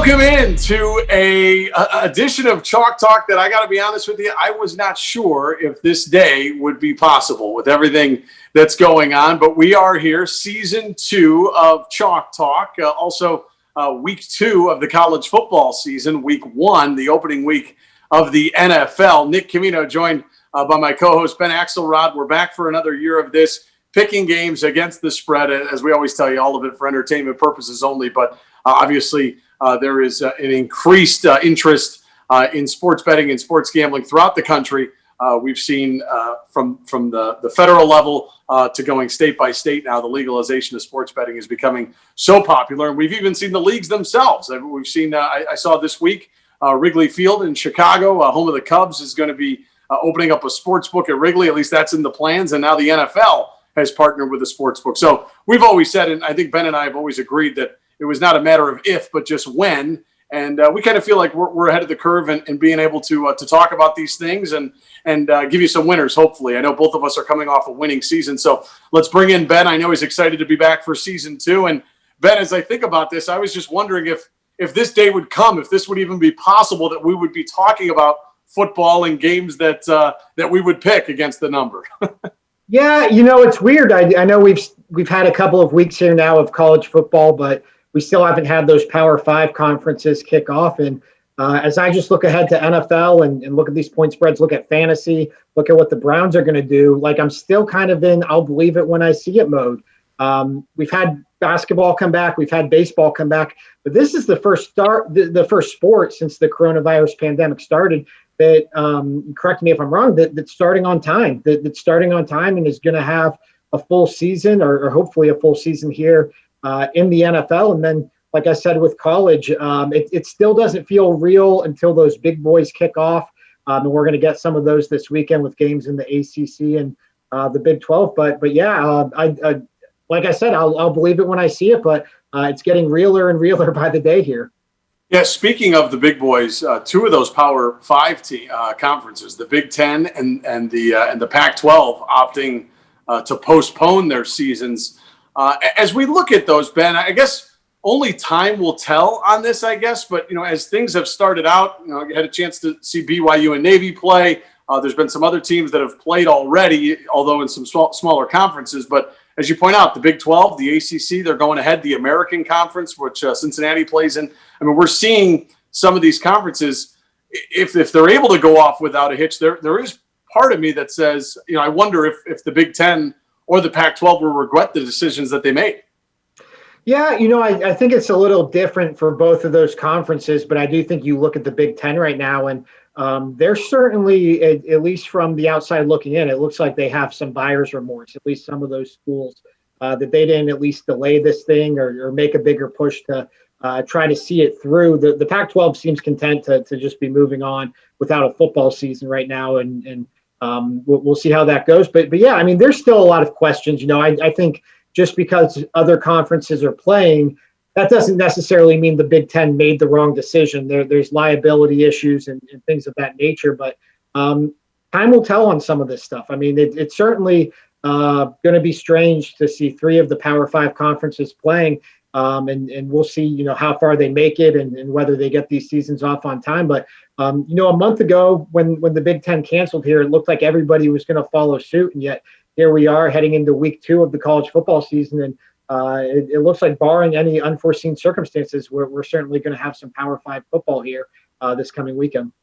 Welcome in to a edition of Chalk Talk that I got to be honest with you, I was not sure if this day would be possible with everything that's going on, but we are here, season 2 of Chalk Talk, also week 2 of the college football season, week 1, the opening week of the NFL. Nick Camino joined by my co-host Ben Axelrod. We're back for another year of this, picking games against the spread, as we always tell you, all of it for entertainment purposes only, but obviously there is an increased interest in sports betting and sports gambling throughout the country. We've seen from the federal level to going state by state now, the legalization of sports betting is becoming so popular. And we've even seen the leagues themselves. We've seen, I saw this week, Wrigley Field in Chicago, home of the Cubs, is going to be opening up a sports book at Wrigley. At least that's in the plans. And now the NFL has partnered with a sports book. So we've always said, and I think Ben and I have always agreed, that it was not a matter of if, but just when. And we kind of feel like we're ahead of the curve and being able to talk about these things and give you some winners, hopefully. I know both of us are coming off a winning season. So let's bring in Ben. I know he's excited to be back for season 2. And Ben, as I think about this, I was just wondering if this day would come, if this would even be possible that we would be talking about football and games that we would pick against the number. Yeah, it's weird. I know we've had a couple of weeks here now of college football, but we still haven't had those Power 5 conferences kick off. And as I just look ahead to NFL and look at these point spreads, look at fantasy, look at what the Browns are going to do, like I'm still kind of in I'll believe it when I see it mode. We've had basketball come back, we've had baseball come back, but this is the first sport since the coronavirus pandemic started that, correct me if I'm wrong, that's starting on time, that's starting on time and is going to have a full season or hopefully a full season here in the NFL. And then, like I said, with college, it still doesn't feel real until those big boys kick off. And we're going to get some of those this weekend with games in the ACC and the Big 12. But yeah, like I said, I'll believe it when I see it, but it's getting realer and realer by the day here. Yeah, speaking of the big boys, 2 of those Power 5 conferences, the Big 10 and the Pac-12, opting to postpone their seasons. As we look at those, Ben, I guess only time will tell on this, I guess. But, as things have started out, I had a chance to see BYU and Navy play. There's been some other teams that have played already, although in some smaller conferences. But as you point out, the Big 12, the ACC, they're going ahead. The American Conference, which Cincinnati plays in. I mean, we're seeing some of these conferences, if they're able to go off without a hitch, there is part of me that says, I wonder if the Big 10 or the Pac-12 will regret the decisions that they made. Yeah, I think it's a little different for both of those conferences, but I do think you look at the Big 10 right now, and they're certainly, at least from the outside looking in, it looks like they have some buyer's remorse, at least some of those schools, that they didn't at least delay this thing or make a bigger push to try to see it through. The Pac-12 seems content to just be moving on without a football season right now, and we'll see how that goes. But yeah, I mean, there's still a lot of questions. I think just because other conferences are playing, that doesn't necessarily mean the Big Ten made the wrong decision. There's liability issues and things of that nature. But time will tell on some of this stuff. I mean, it's certainly going to be strange to see 3 of the Power 5 conferences playing. And we'll see, how far they make it and whether they get these seasons off on time. But, a month ago when the Big Ten canceled here, it looked like everybody was going to follow suit. And yet here we are heading into week 2 of the college football season. And it looks like, barring any unforeseen circumstances, we're certainly going to have some Power 5 football here this coming weekend.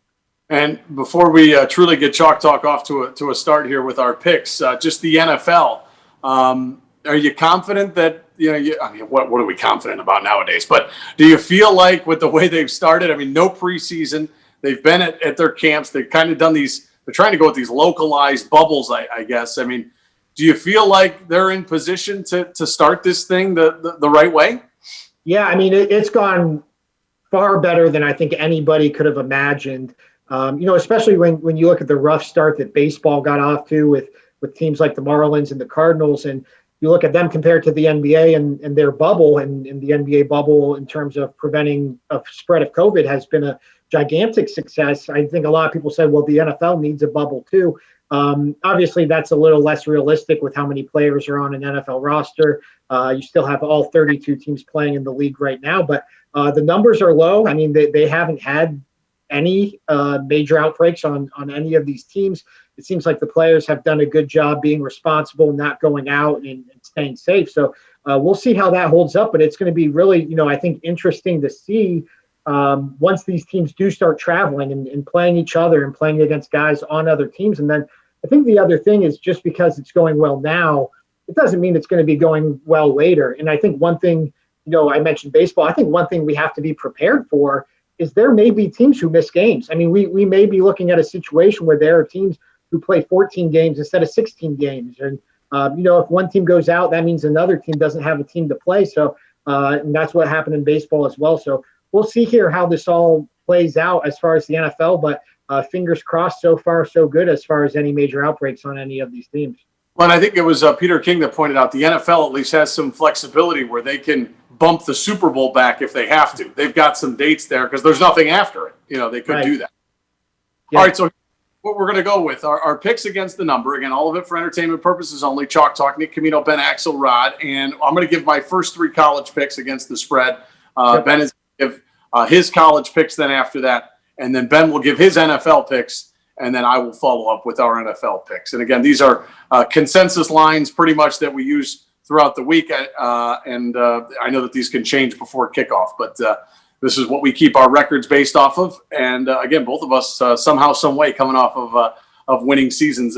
And before we truly get Chalk Talk off to a start here with our picks, just the NFL, are you confident that, what are we confident about nowadays? But do you feel like with the way they've started, no preseason, they've been at their camps, they've kind of done they're trying to go with these localized bubbles, I guess. Do you feel like they're in position to start this thing the right way? Yeah, it's gone far better than I think anybody could have imagined. Especially when you look at the rough start that baseball got off to with teams like the Marlins and the Cardinals, and you look at them compared to the NBA and their bubble, and the NBA bubble in terms of preventing a spread of COVID has been a gigantic success. I think a lot of people said, well, the NFL needs a bubble too. Obviously, that's a little less realistic with how many players are on an NFL roster. You still have all 32 teams playing in the league right now, but the numbers are low. I mean, they haven't had any major outbreaks on any of these teams. It seems like the players have done a good job being responsible, not going out and staying safe. So we'll see how that holds up, but it's going to be really, I think interesting to see once these teams do start traveling and playing each other and playing against guys on other teams. And then I think the other thing is just because it's going well now, it doesn't mean it's going to be going well later. And I think one thing, I mentioned baseball. I think one thing we have to be prepared for is there may be teams who miss games. I mean, we may be looking at a situation where there are teams who play 14 games instead of 16 games. And, if one team goes out, that means another team doesn't have a team to play. So and that's what happened in baseball as well. So we'll see here how this all plays out as far as the NFL, but fingers crossed, so far so good as far as any major outbreaks on any of these teams. Well, and I think it was Peter King that pointed out the NFL at least has some flexibility where they can bump the Super Bowl back if they have to. They've got some dates there because there's nothing after it. They could do that. Yeah. All right, so what we're going to go with our picks against the number. Again, all of it for entertainment purposes only. Chalk Talk, Nick Camino, Ben Axelrod. And I'm going to give my first 3 college picks against the spread. Ben is going to give his college picks then after that. And then Ben will give his NFL picks. And then I will follow up with our NFL picks. And again, these are consensus lines pretty much that we use throughout the week. And I know that these can change before kickoff. But this is what we keep our records based off of. And again, both of us somehow, some way coming off of winning seasons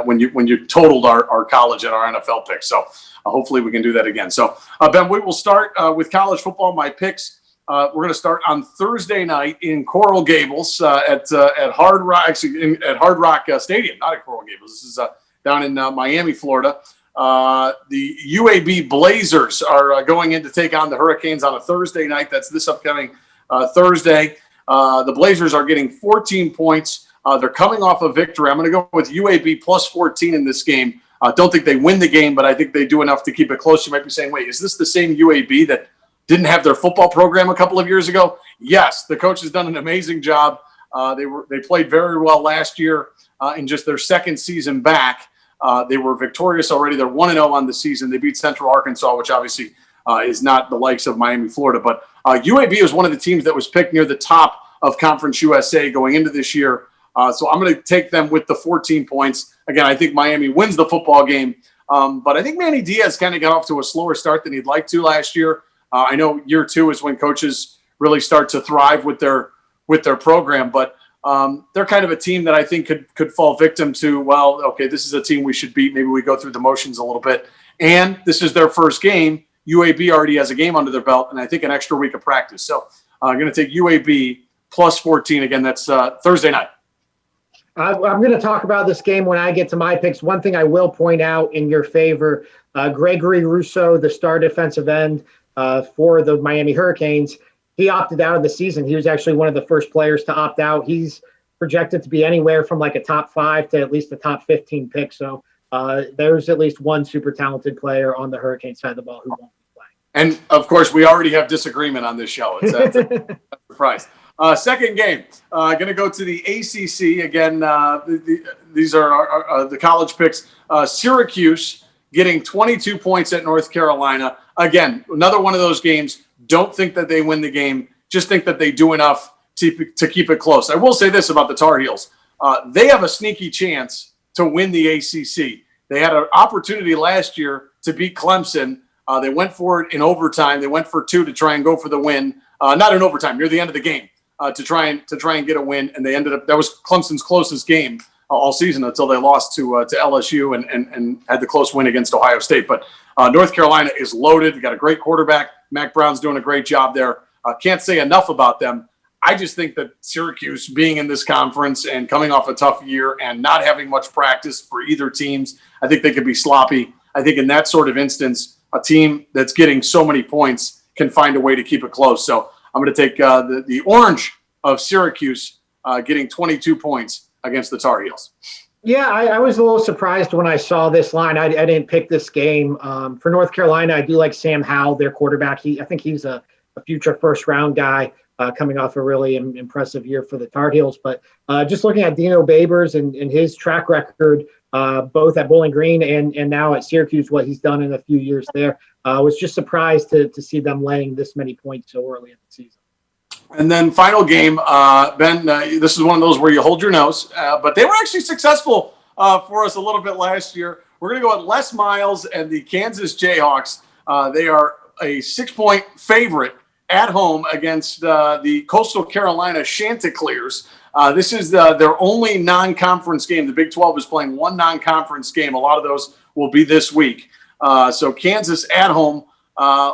when you totaled our college and our NFL picks. So hopefully we can do that again. So Ben, we will start with college football. My picks. We're going to start on Thursday night in Coral Gables at Hard Rock, actually at Hard Rock Stadium, not at Coral Gables. This is down in Miami, Florida. The UAB Blazers are going in to take on the Hurricanes on a Thursday night. That's this upcoming Thursday. The Blazers are getting 14 points. They're coming off a victory. I'm going to go with UAB plus 14 in this game. Don't think they win the game, but I think they do enough to keep it close. You might be saying, wait, is this the same UAB that didn't have their football program a couple of years ago? Yes, the coach has done an amazing job. They played very well last year in just their second season back. They were victorious already. They're 1-0 on the season. They beat Central Arkansas, which obviously is not the likes of Miami, Florida. But UAB is one of the teams that was picked near the top of Conference USA going into this year. So I'm going to take them with the 14 points. Again, I think Miami wins the football game. But I think Manny Diaz kind of got off to a slower start than he'd like to last year. I know year 2 is when coaches really start to thrive with their program, but they're kind of a team that I think could fall victim to, well, okay, this is a team we should beat. Maybe we go through the motions a little bit. And this is their first game. UAB already has a game under their belt, and I think an extra week of practice. So I'm going to take UAB plus 14. Again, that's Thursday night. I'm going to talk about this game when I get to my picks. One thing I will point out in your favor, Gregory Rousseau, the star defensive end, for the Miami Hurricanes, he opted out of the season. He was actually one of the first players to opt out. He's projected to be anywhere from like a top 5 to at least a top 15 pick. So there's at least one super talented player on the Hurricane side of the ball who won't be playing. And of course, we already have disagreement on this show. It's a surprise. Second game, going to go to the ACC again. These are the college picks. Syracuse getting 22 points at North Carolina. Again, another one of those games. Don't think that they win the game. Just think that they do enough to keep it close. I will say this about the Tar Heels. They have a sneaky chance to win the ACC. They had an opportunity last year to beat Clemson. They went for it in overtime. They went for 2 to try and go for the win. Not in overtime, near the end of the game, to try and get a win. And they ended up, that was Clemson's closest game all season until they lost to LSU and had the close win against Ohio State. But North Carolina is loaded. They got a great quarterback. Mac Brown's doing a great job there. Can't say enough about them. I just think that Syracuse being in this conference and coming off a tough year and not having much practice for either teams, I think they could be sloppy. I think in that sort of instance, a team that's getting so many points can find a way to keep it close. So I'm going to take the orange of Syracuse getting 22 points against the Tar Heels. Yeah, I was a little surprised when I saw this line. I didn't pick this game. For North Carolina, I do like Sam Howell, their quarterback. I think he's a future first-round guy. coming off a really impressive year for the Tar Heels. But just looking at Dino Babers and his track record, both at Bowling Green and now at Syracuse, what he's done in a few years there, was just surprised to see them laying this many points so early in the season. And then final game, Ben, this is one of those where you hold your nose, but they were actually successful for us a little bit last year. We're going to go with Les Miles and the Kansas Jayhawks. They are a 6-point favorite at home against the Coastal Carolina Chanticleers. This is their only non-conference game. The Big 12 is playing one non-conference game. A lot of those will be this week. So Kansas at home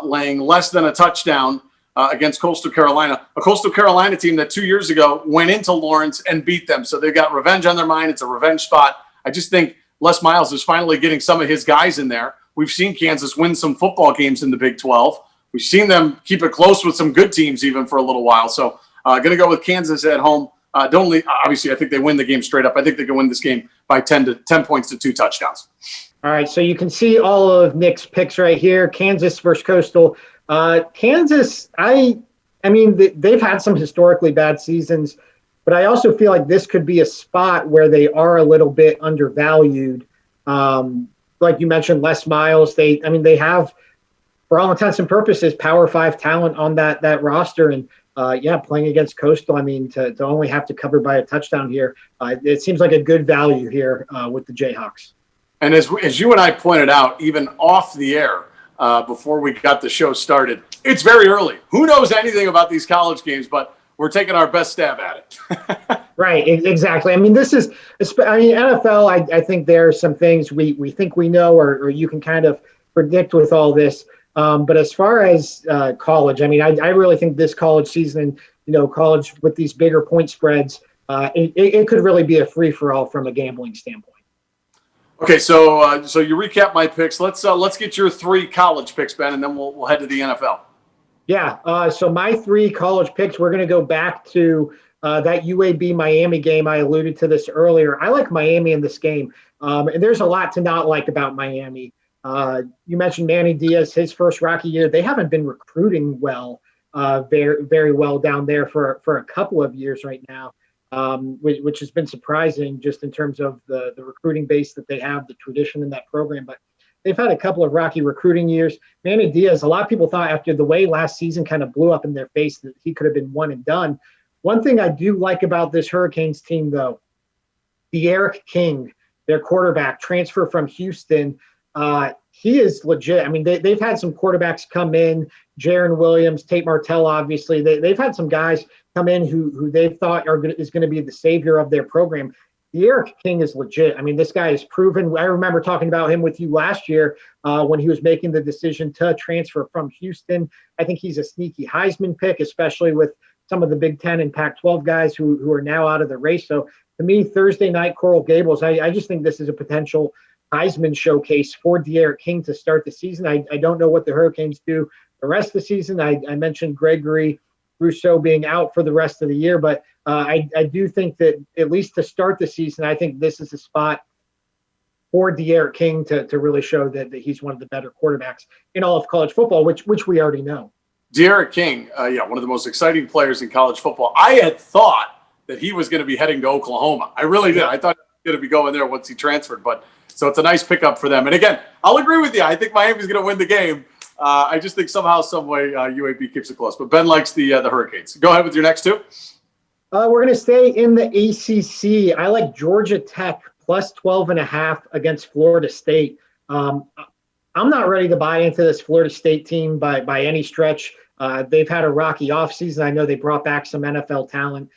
laying less than a touchdown against Coastal Carolina, a Coastal Carolina team that 2 years ago went into Lawrence and beat them. So they've got revenge on their mind. It's a revenge spot. I just think Les Miles is finally getting some of his guys in there. We've seen Kansas win some football games in the Big 12. We've seen them keep it close with some good teams even for a little while. So going to go with Kansas at home. Obviously, I think they win the game straight up. I think they can win this game by 10 points to 2 touchdowns. All right, so you can see all of Nick's picks right here. Kansas versus Coastal. Kansas, I mean, they've had some historically bad seasons, but I also feel like this could be a spot where they are a little bit undervalued. Like you mentioned, Les Miles, they have, for all intents and purposes, Power 5 talent on that roster. And playing against Coastal, I mean, to only have to cover by a touchdown here, it seems like a good value here with the Jayhawks. And as you and I pointed out, even off the air, before we got the show started, it's very early. Who knows anything about these college games, but we're taking our best stab at it. Right, exactly. I mean, NFL, I think there are some things we think we know or you can kind of predict with all this. But as far as college, I mean, I really think this college season, college with these bigger point spreads, it could really be a free-for-all from a gambling standpoint. Okay, so you recap my picks. Let's get your 3 college picks, Ben, and then we'll head to the NFL. Yeah, so my 3 college picks, we're going to go back to that UAB Miami game. I alluded to this earlier. I like Miami in this game, and there's a lot to not like about Miami. You mentioned Manny Diaz, his first Rocky year. They haven't been recruiting well, very, very well down there for a couple of years right now. Which has been surprising just in terms of the recruiting base that they have, the tradition in that program. But they've had a couple of rocky recruiting years. Manny Diaz, a lot of people thought after the way last season kind of blew up in their face that he could have been one and done. One thing I do like about this Hurricanes team, though, De'Aaron King, their quarterback, transfer from Houston, he is legit. I mean, they've had some quarterbacks come in, Jaron Williams, Tate Martell, obviously. They've had some guys come in who they thought is going to be the savior of their program. De'Aaron King is legit. I mean, this guy is proven. I remember talking about him with you last year when he was making the decision to transfer from Houston. I think he's a sneaky Heisman pick, especially with some of the Big Ten and Pac-12 guys who are now out of the race. So to me, Thursday night, Coral Gables, I just think this is a potential Heisman showcase for De'Aaron King to start the season. I don't know what the Hurricanes do the rest of the season. I mentioned Gregory Rousseau being out for the rest of the year, but I do think that at least to start the season, I think this is a spot for De'Aaron King to really show that he's one of the better quarterbacks in all of college football, which we already know. De'Aaron King, one of the most exciting players in college football. I had thought that he was going to be heading to Oklahoma. I really did. I thought he was going to be going there once he transferred, but so it's a nice pickup for them. And again, I'll agree with you. I think Miami's going to win the game. I just think somehow, some way, UAB keeps it close. But Ben likes the Hurricanes. Go ahead with your next 2. We're going to stay in the ACC. I like Georgia Tech plus 12.5 against Florida State. I'm not ready to buy into this Florida State team by any stretch. They've had a rocky offseason. I know they brought back some NFL talent,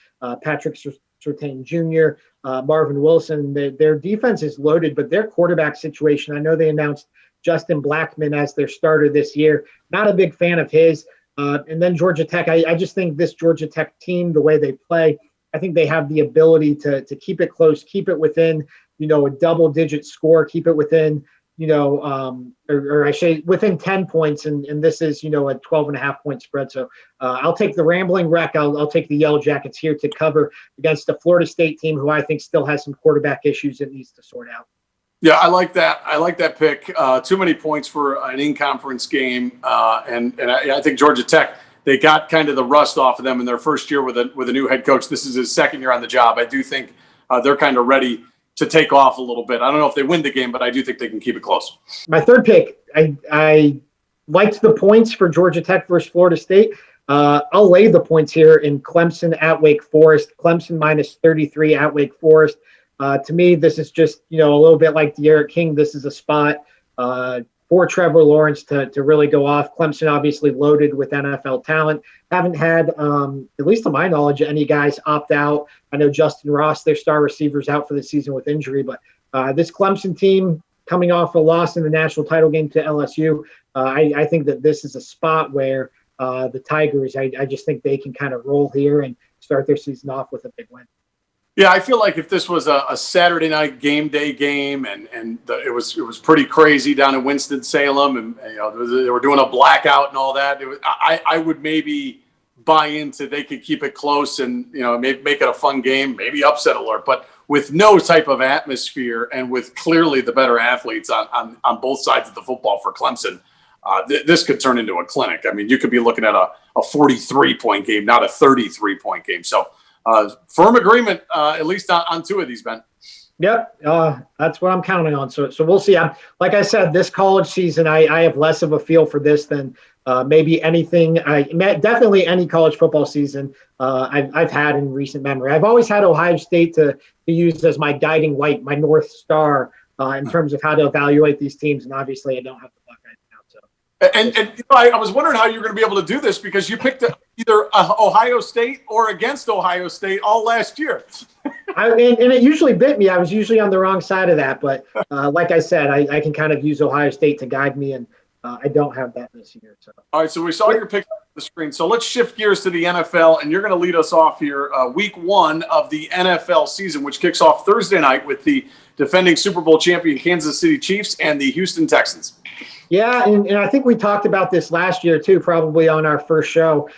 Patrick Surtain Jr., Marvin Wilson. Their defense is loaded, but their quarterback situation, I know they announced Justin Blackman as their starter this year. Not a big fan of his. And then Georgia Tech, I just think this Georgia Tech team, the way they play, I think they have the ability to keep it close, keep it within, a double-digit score, keep it within, or I say within 10 points. And this is, a 12.5-point spread. So I'll take the Rambling Wreck. I'll take the Yellow Jackets here to cover against the Florida State team, who I think still has some quarterback issues it needs to sort out. Yeah, I like that. I like that pick. Too many points for an in-conference game, and I think Georgia Tech. they got kind of the rust off of them in their first year with a new head coach. This is his second year on the job. I do think they're kind of ready to take off a little bit. I don't know if they win the game, but I do think they can keep it close. My third pick, I liked the points for Georgia Tech versus Florida State. I'll lay the points here in Clemson at Wake Forest. Clemson minus 33 at Wake Forest. To me, this is just, a little bit like De'Aaron King. This is a spot for Trevor Lawrence to really go off. Clemson obviously loaded with NFL talent. Haven't had, at least to my knowledge, any guys opt out. I know Justin Ross, their star receiver, is out for the season with injury, but this Clemson team coming off a loss in the national title game to LSU, I think that this is a spot where the Tigers, I just think they can kind of roll here and start their season off with a big win. Yeah, I feel like if this was a Saturday night game day game and it was pretty crazy down in Winston-Salem and they were doing a blackout and all that, I would maybe buy into they could keep it close and maybe make it a fun game, maybe upset alert. But with no type of atmosphere and with clearly the better athletes on both sides of the football for Clemson, this could turn into a clinic. I mean, you could be looking at a 43-point game, not a 33-point game. So firm agreement, at least on two of these, Ben. Yep, that's what I'm counting on. So we'll see. Like I said, this college season, I have less of a feel for this than maybe anything. Definitely any college football season I've had in recent memory. I've always had Ohio State to use as my guiding light, my North Star in terms of how to evaluate these teams. And obviously, I don't have the Buckeyes now. So. And I was wondering how you're going to be able to do this because you picked either Ohio State or against Ohio State all last year. And it usually bit me. I was usually on the wrong side of that. But like I said, I can kind of use Ohio State to guide me, and I don't have that this year. So. All right, so we saw your pick on the screen. So let's shift gears to the NFL, and you're going to lead us off here. Week 1 of the NFL season, which kicks off Thursday night with the defending Super Bowl champion Kansas City Chiefs and the Houston Texans. Yeah, and I think we talked about this last year too, probably on our first show.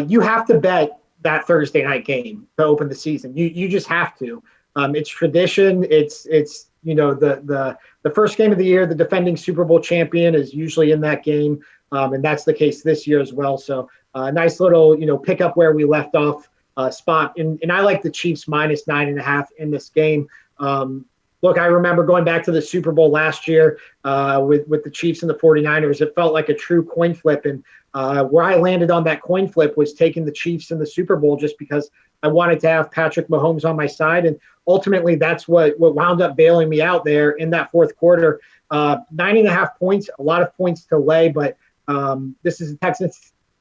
You have to bet that Thursday night game to open the season. You just have to. It's tradition. It's the first game of the year. The defending Super Bowl champion is usually in that game, and that's the case this year as well. So nice little pick up where we left off spot. And I like the Chiefs minus 9.5 in this game. Look, I remember going back to the Super Bowl last year with the Chiefs and the 49ers. It felt like a true coin flip. And where I landed on that coin flip was taking the Chiefs in the Super Bowl just because I wanted to have Patrick Mahomes on my side. And ultimately, that's what wound up bailing me out there in that fourth quarter. 9.5 points, a lot of points to lay. But this is a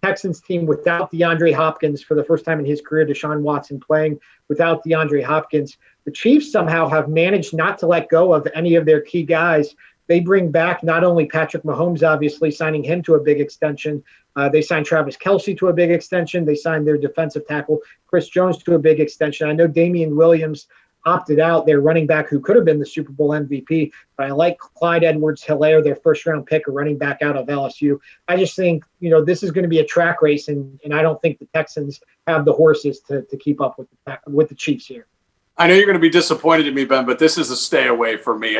Texans team without DeAndre Hopkins for the first time in his career. Deshaun Watson playing without DeAndre Hopkins. The Chiefs somehow have managed not to let go of any of their key guys. They bring back not only Patrick Mahomes, obviously signing him to a big extension. They signed Travis Kelce to a big extension. They signed their defensive tackle, Chris Jones, to a big extension. I know Damian Williams opted out, their running back who could have been the Super Bowl MVP. But I like Clyde Edwards-Helaire, their first-round pick, a running back out of LSU. I just think, this is going to be a track race, and I don't think the Texans have the horses to keep up with the Chiefs here. I know you're going to be disappointed in me, Ben, but this is a stay away for me.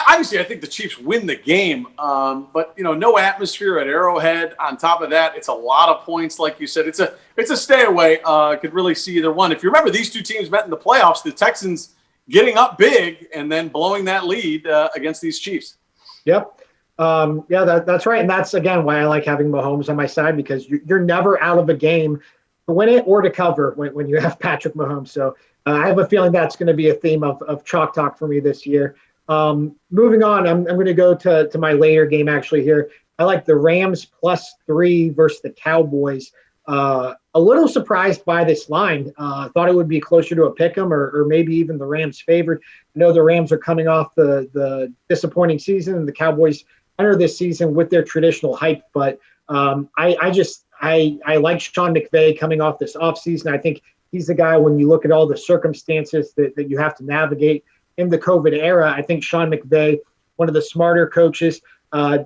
Obviously, I think the Chiefs win the game, but no atmosphere at Arrowhead. On top of that, it's a lot of points, like you said. It's a stay away. Could really see either one. If you remember, these two teams met in the playoffs. The Texans getting up big and then blowing that lead against these Chiefs. Yep. That's right, and that's again why I like having Mahomes on my side because you're never out of a game to win it or to cover when you have Patrick Mahomes. So I have a feeling that's going to be a theme of Chalk Talk for me this year. Moving on, I'm going to go to my later game actually here. I like the Rams +3 versus the Cowboys. A little surprised by this line. Thought it would be closer to a pick'em or maybe even the Rams favored. I know the Rams are coming off the disappointing season, and the Cowboys enter this season with their traditional hype. But I like Sean McVay coming off this offseason. I think he's the guy when you look at all the circumstances that you have to navigate in the COVID era. I think Sean McVay, one of the smarter coaches.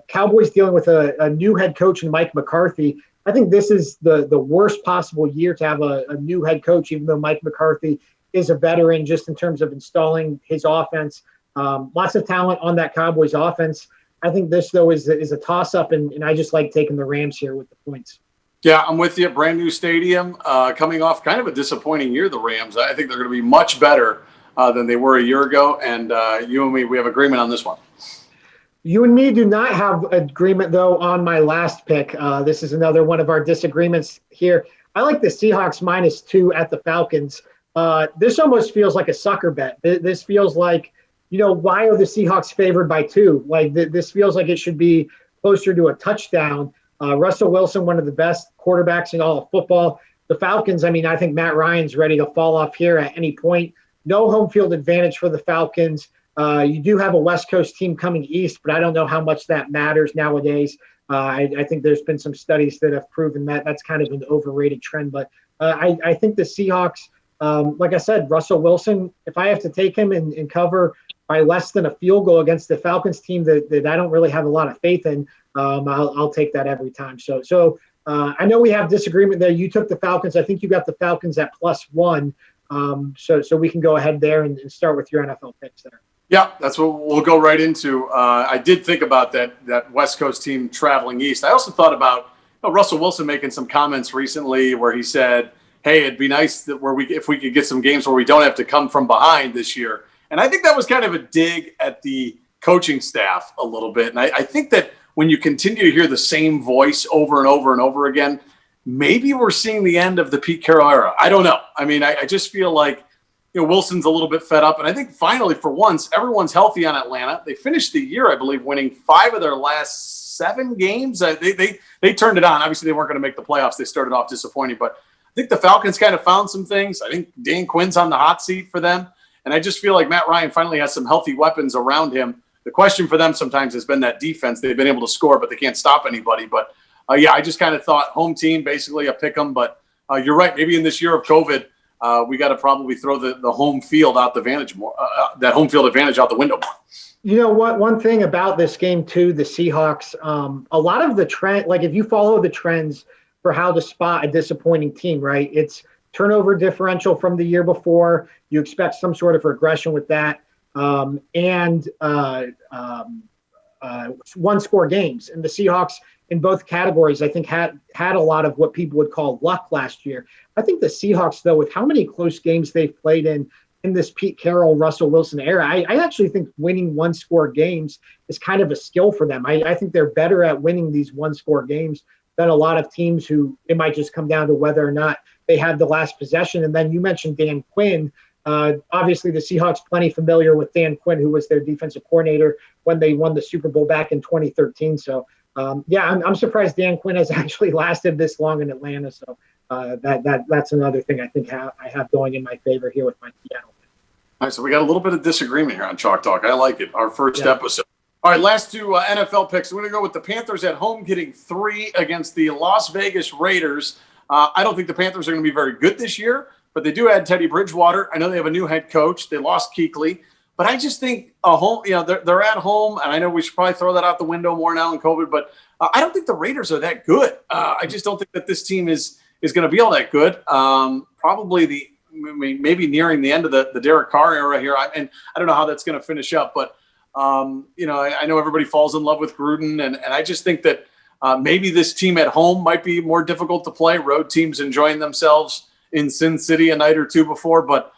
Cowboys dealing with a new head coach in Mike McCarthy. I think this is the worst possible year to have a new head coach, even though Mike McCarthy is a veteran just in terms of installing his offense. Lots of talent on that Cowboys offense. I think this, though, is a toss-up, and I just like taking the Rams here with the points. Yeah, I'm with you. Brand new stadium, coming off kind of a disappointing year, the Rams. I think they're going to be much better than they were a year ago. And you and me, we have agreement on this one. You and me do not have agreement, though, on my last pick. This is another one of our disagreements here. I like the Seahawks -2 at the Falcons. This almost feels like a sucker bet. This feels like, why are the Seahawks favored by 2? Like, this feels like it should be closer to a touchdown. Russell Wilson, one of the best quarterbacks in all of football. The Falcons, I mean, I think Matt Ryan's ready to fall off here at any point. No home field advantage for the Falcons. You do have a West Coast team coming east, but I don't know how much that matters nowadays. I think there's been some studies that have proven that that's kind of an overrated trend. But I think the Seahawks, like I said, Russell Wilson, if I have to take him and cover by less than a field goal against the Falcons team that I don't really have a lot of faith in, I'll take that every time. So I know we have disagreement there. You took the Falcons. I think you got the Falcons at +1. So we can go ahead there and start with your NFL picks there. Yeah, that's what we'll go right into. I did think about that West Coast team traveling east. I also thought about Russell Wilson making some comments recently where he said, "Hey, it'd be nice that if we could get some games where we don't have to come from behind this year." And I think that was kind of a dig at the coaching staff a little bit. And I think that when you continue to hear the same voice over and over and over again, maybe we're seeing the end of the Pete Carroll era. I don't know. I mean, I just feel like Wilson's a little bit fed up. And I think finally, for once, everyone's healthy on Atlanta. They finished the year, I believe, winning 5 of their last 7 games. They turned it on. Obviously, they weren't going to make the playoffs. They started off disappointing. But I think the Falcons kind of found some things. I think Dan Quinn's on the hot seat for them. And I just feel like Matt Ryan finally has some healthy weapons around him. The question for them sometimes has been that defense. They've been able to score, but they can't stop anybody. But, yeah, I just kind of thought home team, basically a pick 'em. But you're right. Maybe in this year of COVID, we got to probably throw the home field out the vantage more, that home field advantage out the window more. You know what? One thing about this game too, the Seahawks, a lot of the trend, like if you follow the trends for how to spot a disappointing team, right? It's turnover differential from the year before. You expect some sort of regression with that, and one-score games. And the Seahawks in both categories, I think, had a lot of what people would call luck last year. I think the Seahawks, though, with how many close games they've played in this Pete Carroll, Russell Wilson era, I actually think winning one-score games is kind of a skill for them. I think they're better at winning these one-score games than a lot of teams who it might just come down to whether or not they had the last possession. And then you mentioned Dan Quinn. Obviously, the Seahawks plenty familiar with Dan Quinn, who was their defensive coordinator when they won the Super Bowl back in 2013. So, I'm surprised Dan Quinn has actually lasted this long in Atlanta. So that's another thing I think I have going in my favor here with my Seattle. All right, so we got a little bit of disagreement here on Chalk Talk. I like it. Our first episode. All right, last 2 NFL picks. We're going to go with the Panthers at home getting 3 against the Las Vegas Raiders. I don't think the Panthers are going to be very good this year, but they do add Teddy Bridgewater. I know they have a new head coach. They lost Kuechly. But I just think they're at home, and I know we should probably throw that out the window more now in COVID, but I don't think the Raiders are that good. I just don't think that this team is going to be all that good. Probably maybe nearing the end of the Derek Carr era here, and I don't know how that's going to finish up, but I know everybody falls in love with Gruden, and I just think that maybe this team at home might be more difficult to play. Road teams enjoying themselves in Sin City a night or two before, but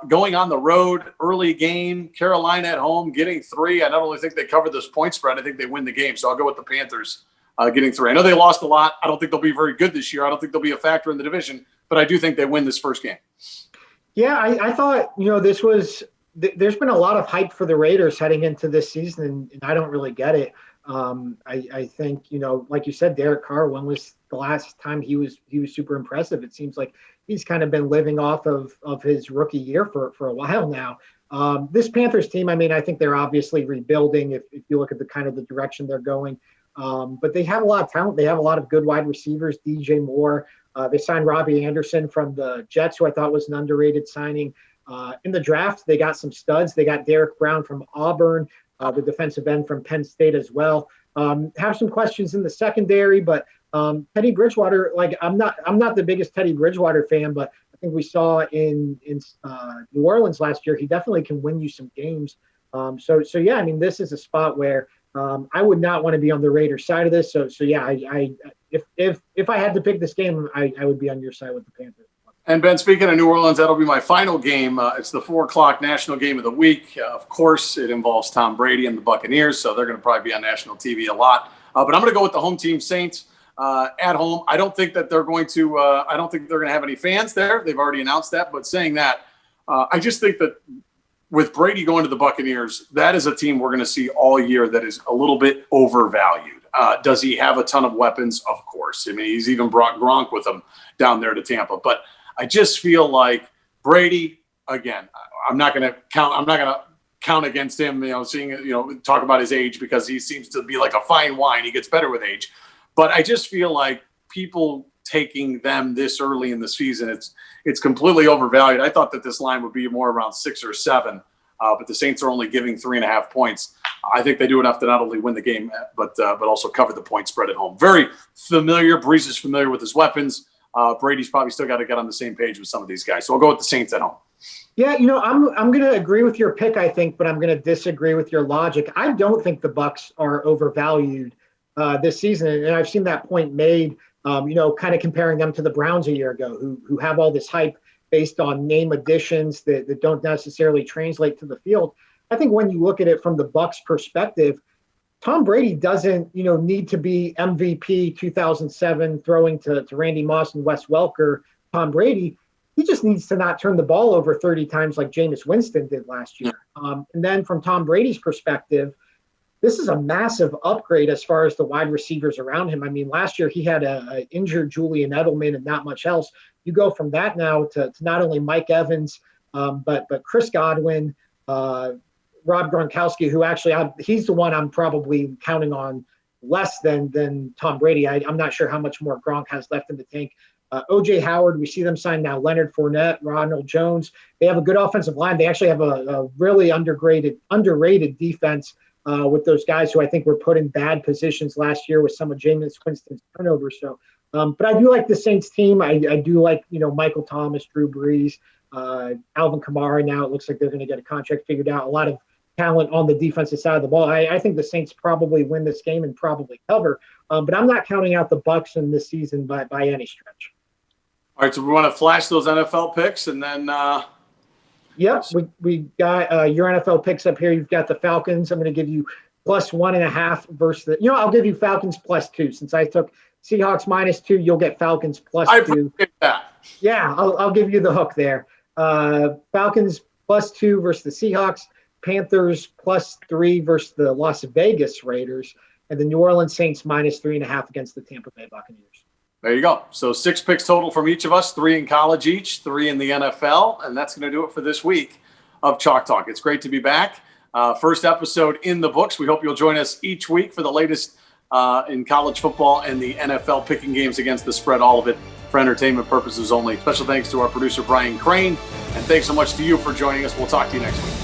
going on the road, early game, Carolina at home, getting 3. I not only think they cover this point spread, I think they win the game. So I'll go with the Panthers getting 3. I know they lost a lot. I don't think they'll be very good this year. I don't think they'll be a factor in the division, but I do think they win this first game. Yeah, I thought, there's been a lot of hype for the Raiders heading into this season, and I don't really get it. I think, like you said, Derek Carr, when was the last time he was super impressive? It seems like he's kind of been living off of his rookie year for a while now. This Panthers team, I think they're obviously rebuilding if you look at the kind of the direction they're going. But they have a lot of talent. They have a lot of good wide receivers, DJ Moore. They signed Robbie Anderson from the Jets, who I thought was an underrated signing. In the draft, they got some studs. They got Derek Brown from Auburn, the defensive end from Penn State as well. Have some questions in the secondary, but Teddy Bridgewater, I'm not the biggest Teddy Bridgewater fan, but I think we saw in New Orleans last year, he definitely can win you some games. So yeah, this is a spot where I would not want to be on the Raiders side of this. So yeah, if I had to pick this game, I would be on your side with the Panthers. And Ben, speaking of New Orleans, that'll be my final game. It's the 4:00 national game of the week. Of course, it involves Tom Brady and the Buccaneers, so they're going to probably be on national TV a lot. But I'm going to go with the home team, Saints, at home. I don't think that they're going to. I don't think they're going to have any fans there. They've already announced that. But saying that, I just think that with Brady going to the Buccaneers, that is a team we're going to see all year that is a little bit overvalued. Does he have a ton of weapons? Of course. I mean, he's even brought Gronk with him down there to Tampa, but I just feel like Brady, again, I'm not going to count against him, talk about his age, because he seems to be like a fine wine. He gets better with age. But I just feel like people taking them this early in the season, it's completely overvalued. I thought that this line would be more around 6 or 7, but the Saints are only giving 3.5 points. I think they do enough to not only win the game, but also cover the point spread at home. Very familiar. Breeze is familiar with his weapons. Brady's probably still got to get on the same page with some of these guys. So I'll go with the Saints at home. Yeah, I'm going to agree with your pick, I think, but I'm going to disagree with your logic. I don't think the Bucs are overvalued this season, and I've seen that point made. Kind of comparing them to the Browns a year ago, who have all this hype based on name additions that don't necessarily translate to the field. I think when you look at it from the Bucs perspective, Tom Brady doesn't, need to be MVP 2007 throwing to Randy Moss and Wes Welker. Tom Brady, he just needs to not turn the ball over 30 times like Jameis Winston did last year. And then from Tom Brady's perspective, this is a massive upgrade as far as the wide receivers around him. I mean, last year he had a injured Julian Edelman and not much else. You go from that now to not only Mike Evans, but Chris Godwin, Rob Gronkowski, who actually he's the one I'm probably counting on less than Tom Brady. I'm not sure how much more Gronk has left in the tank. O.J. Howard, we see them sign now. Leonard Fournette, Ronald Jones. They have a good offensive line. They actually have a really underrated defense with those guys who I think were put in bad positions last year with some of Jameis Winston's turnovers. So, but I do like the Saints team. I do like, Michael Thomas, Drew Brees, Alvin Kamara. Now it looks like they're going to get a contract figured out. A lot of talent on the defensive side of the ball. I think the Saints probably win this game and probably cover, but I'm not counting out the Bucs in this season by any stretch. All right, so we want to flash those NFL picks, and then Yep, we got your NFL picks up here. You've got the Falcons. I'm going to give you +1.5 versus I'll give you Falcons +2. Since I took Seahawks -2, you'll get Falcons +2. I appreciate that. Yeah, I'll give you the hook there. Falcons +2 versus the Seahawks. Panthers +3 versus the Las Vegas Raiders, and the New Orleans Saints -3.5 against the Tampa Bay Buccaneers. There you go. So 6 picks total from each of us, 3 in college each, 3 in the NFL, and that's going to do it for this week of Chalk Talk. It's great to be back. First episode in the books. We hope you'll join us each week for the latest in college football and the NFL, picking games against the spread, all of it for entertainment purposes only. Special thanks to our producer, Brian Crane, and thanks so much to you for joining us. We'll talk to you next week.